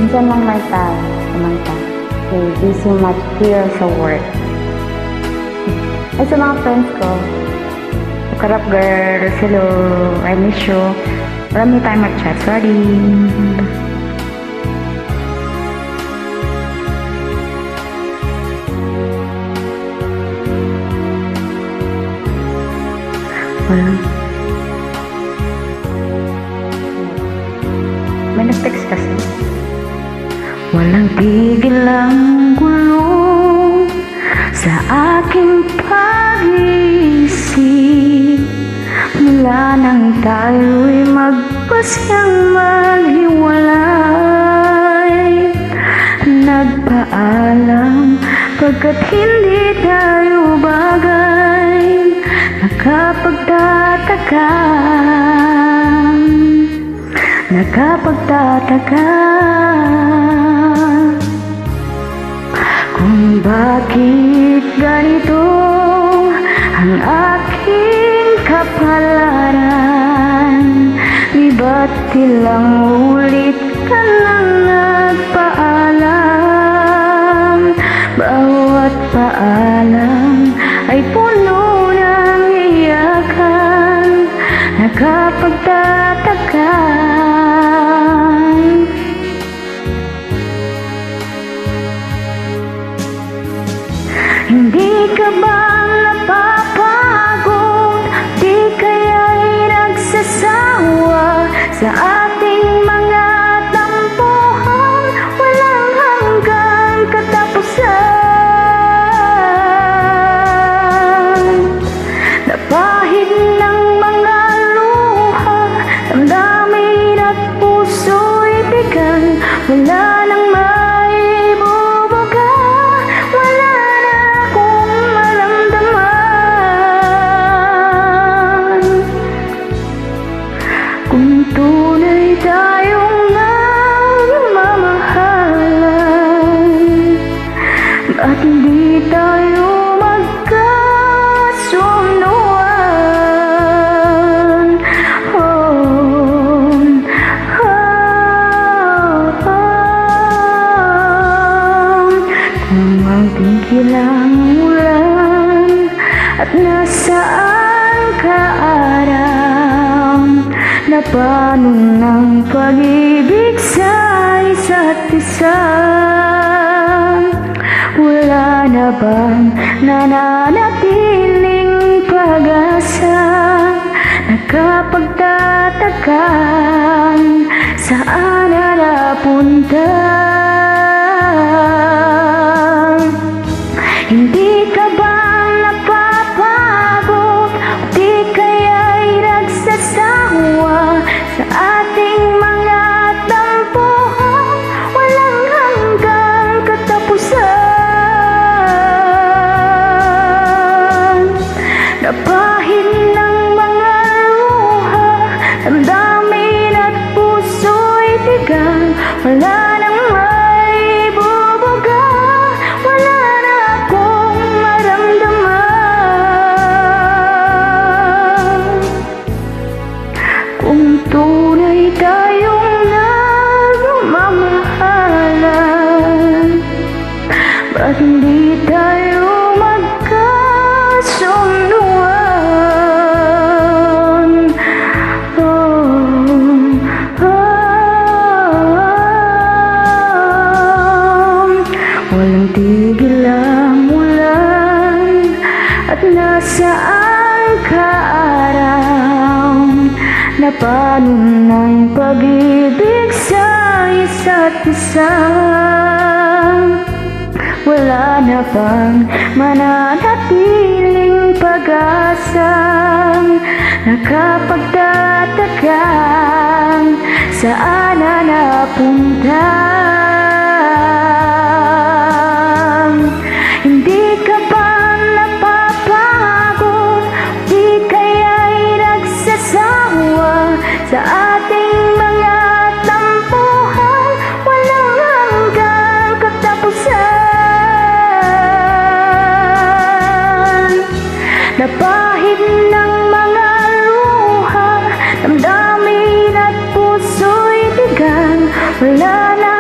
minsan lang may time, kumanta. Okay, busy much here sa work. Ay, sa mga friends ko, Karap girl, hello, I miss you. Marami tayong mag-chat, sorry. May nag-text kasi. Walang tigil ang gulong sa aking pag-iisip mula nang tayo'y magpasyang maghiwalay. Nagpaalam pagkat hindi tayo bagay. Nakapagtataka kung bakit ganito ang aking kapalaran. Di ba't ilang ulit ka nang nagpaalam? Bawat paalam ay puno ng iyakan. Nakapagtataka. Hindi ka ba napapagod? Di kaya'y nagsasawa sa ating mga tampuhan? Walang hanggang katapusan. Napahid ng mga luha, damdamin at puso'y bigan. Wala nang maibubuga, wala na akong maramdaman. Kung tunay tayong nagmamahalan, ba't hindi tayo magkasunduan? Kung ang tigil ang ulan at nasaan ka araw, na paano ng pag-ibig sa isa't isa? Wala na bang nananatiling pag-asa? Nakapagtataka, saan na napunta? Hindi ka ba napapagod? Di kaya'y nagsasawa sa ating mga tampuhan? Walang hanggang katapusan. Napahid ng mga luha, damdamin at puso'y bigang. Wala nang maibubuga, wala na akong maramdaman. Kung tunay tayong nagmamahalan, ba't hindi tayo magkasunduan? Walang tigil ang ulan at nasaan ka araw, na paano ng pag-ibig sa isa't isa? Wala na bang mananatiling pag-asa? Nakapagtataka, saan na napunta? Hindi ka ba napapagod? Di kaya'y nagsasawa sa ating mga tampuhan? Walang hanggang katapusan. Napahid ng mga luha, damdamin at puso'y bigang. Wala na